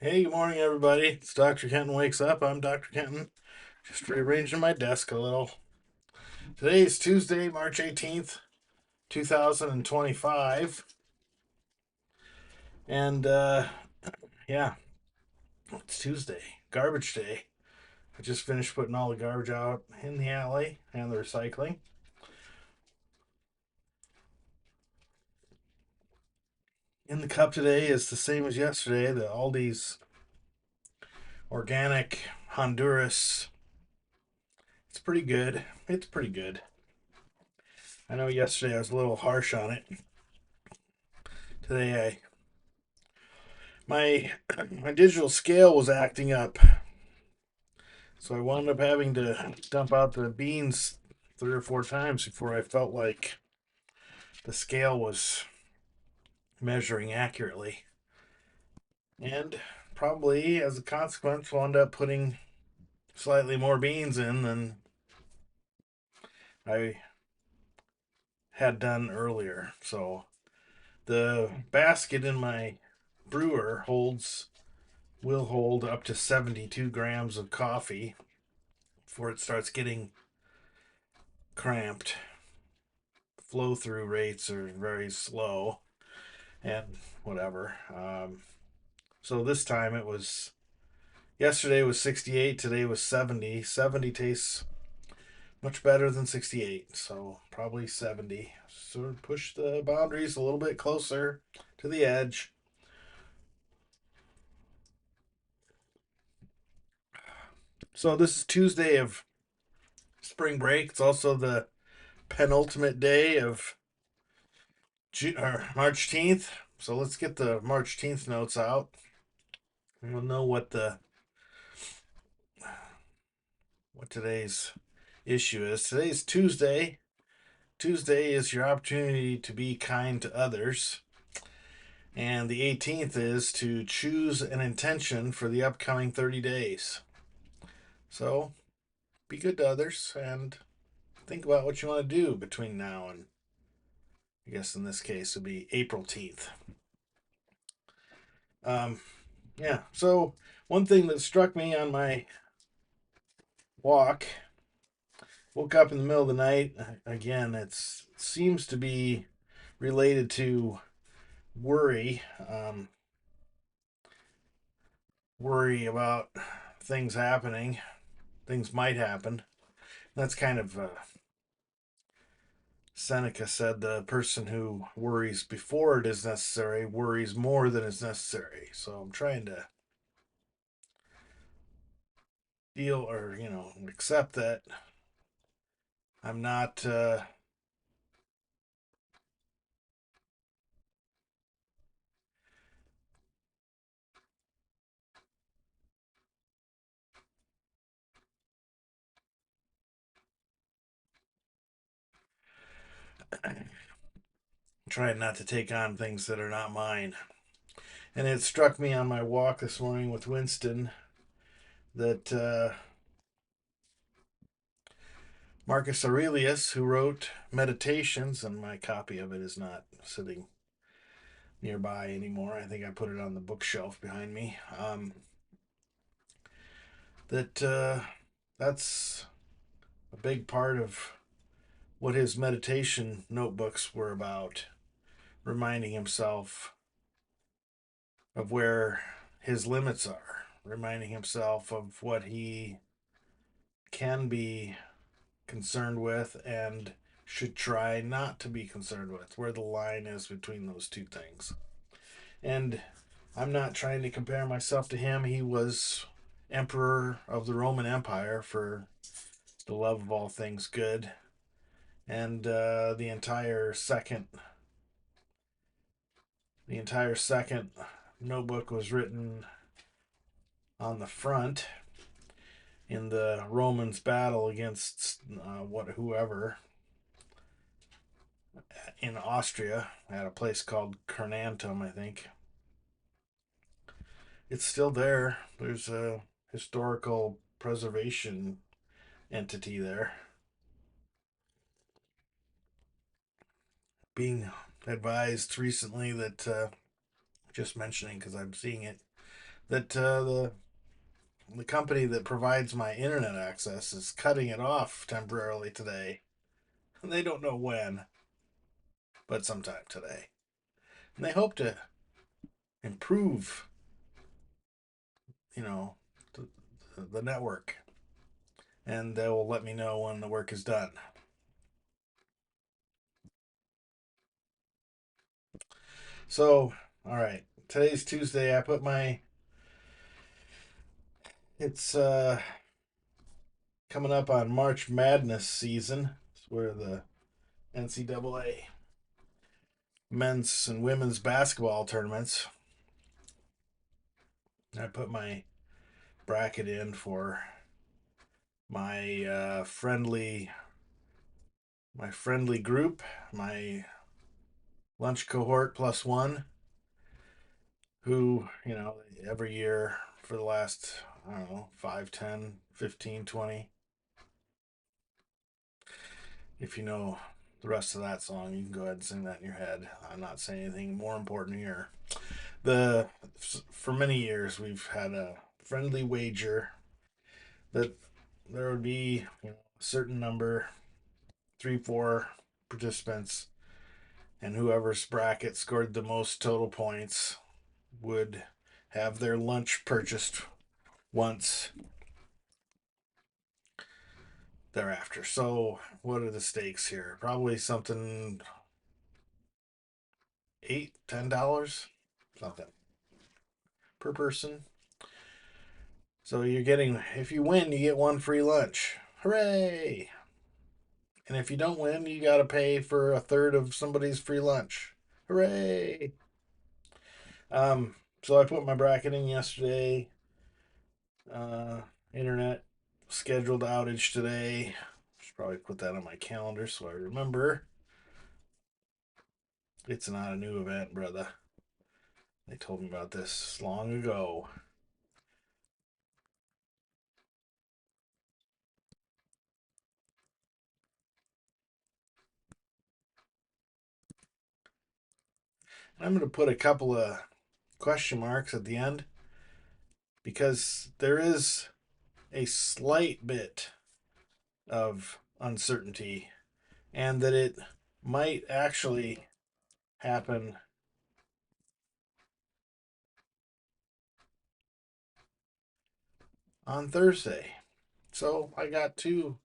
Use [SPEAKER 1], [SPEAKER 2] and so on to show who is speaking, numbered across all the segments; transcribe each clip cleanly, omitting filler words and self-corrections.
[SPEAKER 1] Hey, good morning, everybody. It's Dr. Kenton Wakes Up. I'm Dr. Kenton. Just rearranging my desk a little. Today is Tuesday, March 18th, 2025. And, yeah, it's Tuesday. Garbage day. I just finished putting all the garbage out in the alley and the recycling. In the cup today is the same as yesterday, the Aldi's Organic Honduras. It's pretty good. It's pretty good. I know yesterday I was a little harsh on it. Today my my digital scale was acting up, so I wound up having to dump out the beans 3 or 4 times before I felt like the scale was measuring accurately. And probably as a consequence, wound up putting slightly more beans in than I had done earlier. So the basket in my brewer will hold up to 72 grams of coffee before it starts getting cramped. Flow through rates are very slow and whatever. So this time it was, yesterday was 68, today was 70. 70 tastes much better than 68, so probably 70. Sort of push the boundaries a little bit closer to the edge. So this is Tuesday of spring break. It's also the penultimate day of March 10th. So let's get the March 10th notes out. And we'll know what today's issue is. Today's Tuesday. Tuesday is your opportunity to be kind to others. And the 18th is to choose an intention for the upcoming 30 days. So be good to others and think about what you want to do between now and, I guess in this case, it'll be April 10th. Um, yeah, so one thing that struck me on my walk, woke up in the middle of the night. Again, it seems to be related to worry. Worry about things happening, things might happen. That's kind of Seneca said the person who worries before it is necessary worries more than is necessary. So I'm trying to deal or, accept that I'm not. Trying not to take on things that are not mine. And it struck me on my walk this morning with Winston that Marcus Aurelius, who wrote Meditations, and my copy of it is not sitting nearby anymore. I think I put it on the bookshelf behind me. That's a big part of what his meditation notebooks were about, reminding himself of where his limits are, reminding himself of what he can be concerned with and should try not to be concerned with, where the line is between those two things. And I'm not trying to compare myself to him. He was emperor of the Roman Empire for the love of all things good. And the entire second notebook was written on the front in the Romans' battle against whoever in Austria at a place called Carnantum, I think. It's still there. There's a historical preservation entity there. Being advised recently that, just mentioning because I'm seeing it, that the company that provides my internet access is cutting it off temporarily today. And they don't know when, but sometime today. And they hope to improve, you know, the, the network, and they will let me know when the work is done. So, all right, today's Tuesday. I put my it's coming up on March Madness season. It's where the NCAA men's and women's basketball tournaments. I put my bracket in for my friendly group, my lunch cohort plus one, who, every year for the last, I don't know, 5, 10, 15, 20. If you know the rest of that song, you can go ahead and sing that in your head. I'm not saying anything more important here. The For many years we've had a friendly wager that there would be, a certain number, 3, 4 participants, and whoever's bracket scored the most total points would have their lunch purchased once thereafter. So, what are the stakes here? Probably something $8, $10, something per person. So you're getting, if you win, you get one free lunch. Hooray! And if you don't win, you got to pay for a third of somebody's free lunch. Hooray! Um, so I put my bracket in yesterday. Uh, Internet scheduled outage today. Should probably put that on my calendar so I remember. It's not a new event, brother. They told me about this long ago. I'm going to put a couple of question marks at the end because there is a slight bit of uncertainty and that it might actually happen on Thursday. So I got two,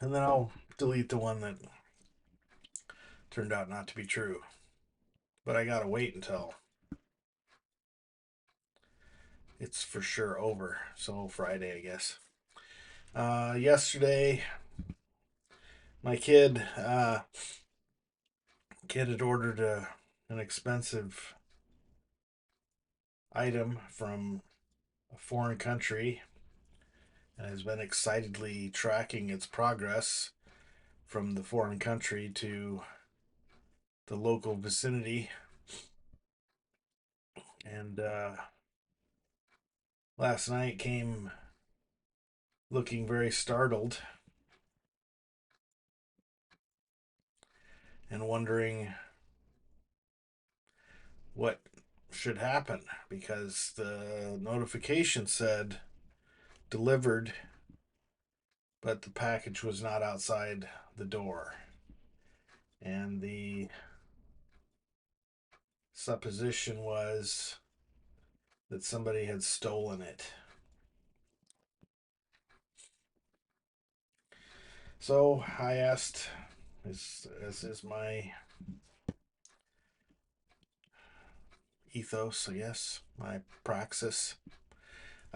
[SPEAKER 1] and then I'll delete the one that turned out not to be true. But I gotta wait until it's for sure over. So Friday, I guess. Yesterday, my kid had ordered an expensive item from a foreign country and has been excitedly tracking its progress from the foreign country to the local vicinity. And last night came looking very startled and wondering what should happen because the notification said delivered, but the package was not outside the door. And the supposition was that somebody had stolen it. So I asked, as is my ethos, I guess, my praxis,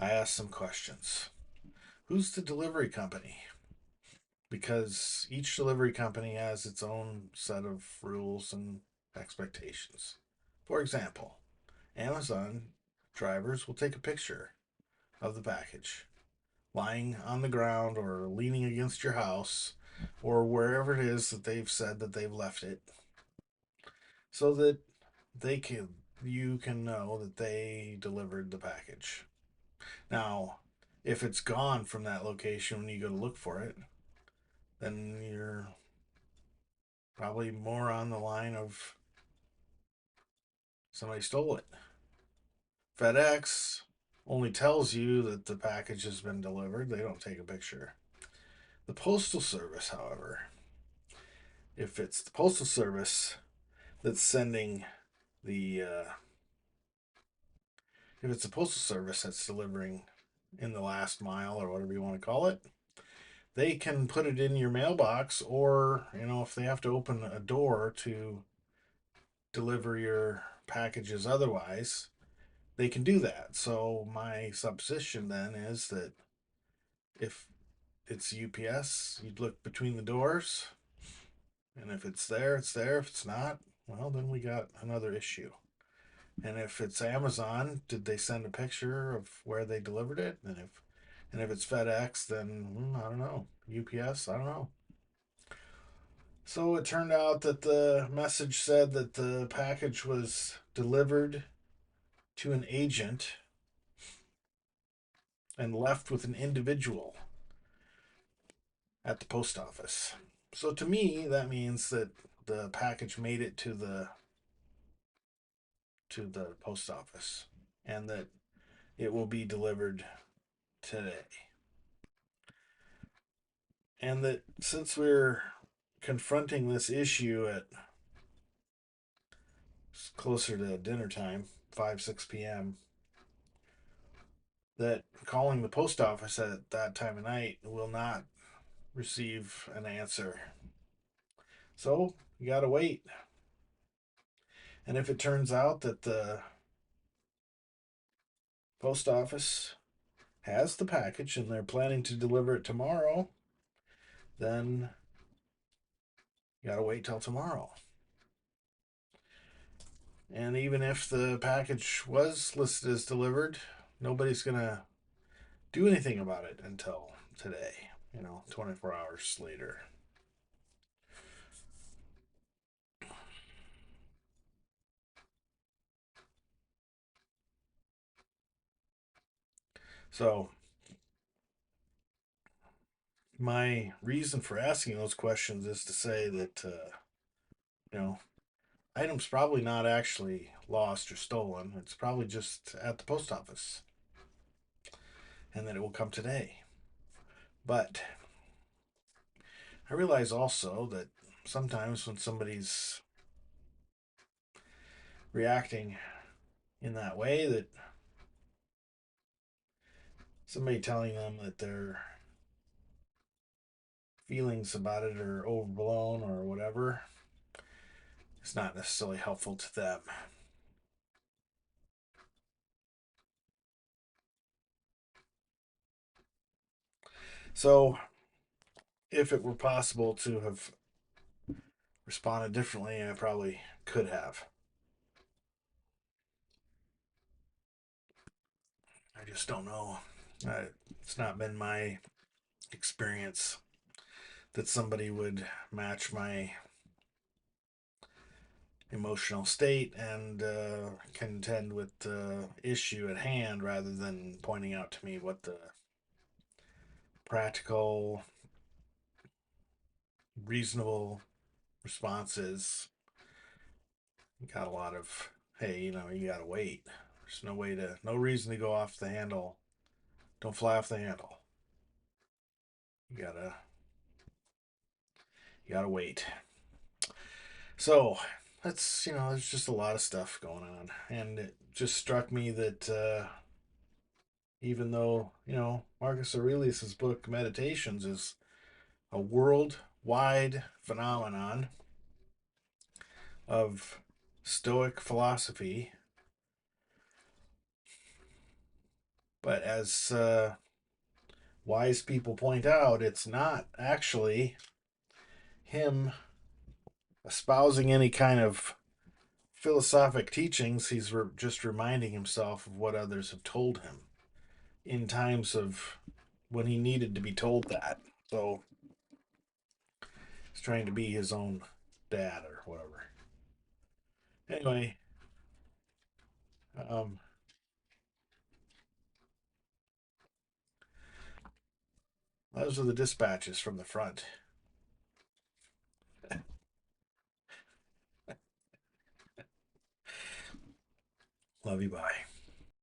[SPEAKER 1] I asked some questions. Who's the delivery company? Because each delivery company has its own set of rules and expectations. For example, Amazon drivers will take a picture of the package lying on the ground or leaning against your house or wherever it is that they've said that they've left it so that they can you can know that they delivered the package. Now, if it's gone from that location when you go to look for it, then you're probably more on the line of somebody stole it. FedEx only tells you that the package has been delivered, they don't take a picture. The Postal Service, however, if it's the Postal Service that's sending the, if it's the Postal Service that's delivering in the last mile or whatever you want to call it, they can put it in your mailbox, or, if they have to open a door to deliver your packages otherwise, they can do that. So my supposition then is that if it's UPS, you'd look between the doors, and if it's there, it's there. If it's not, well, then we got another issue. And if it's Amazon, did they send a picture of where they delivered it? And if it's FedEx, then I don't know. UPS, I don't know. So it turned out that the message said that the package was delivered to an agent and left with an individual at the post office. So to me, that means that the package made it to the post office and that it will be delivered today. And that since we're confronting this issue at closer to dinner time, 5, 6 p.m., that calling the post office at that time of night will not receive an answer. So you got to wait. And if it turns out that the post office has the package and they're planning to deliver it tomorrow, then you got to wait till tomorrow. And even if the package was listed as delivered, nobody's going to do anything about it until today, 24 hours later. So, my reason for asking those questions is to say that, you know, items probably not actually lost or stolen. It's probably just at the post office and that it will come today. But I realize also that sometimes when somebody's reacting in that way, that somebody telling them that their feelings about it are overblown or whatever is not necessarily helpful to them. So, if it were possible to have responded differently, I probably could have. I just don't know. It's not been my experience that somebody would match my emotional state and contend with the issue at hand rather than pointing out to me what the practical, reasonable response is. You got a lot of, hey, you got to wait. There's no reason to go off the handle. Don't fly off the handle. You gotta, you gotta wait. So there's just a lot of stuff going on, and it just struck me that even though Marcus Aurelius's book Meditations is a worldwide phenomenon of Stoic philosophy, but as wise people point out, it's not actually him espousing any kind of philosophic teachings. He's just reminding himself of what others have told him in times of when he needed to be told that. So he's trying to be his own dad or whatever. Anyway, um, those are the dispatches from the front. Love you. Bye.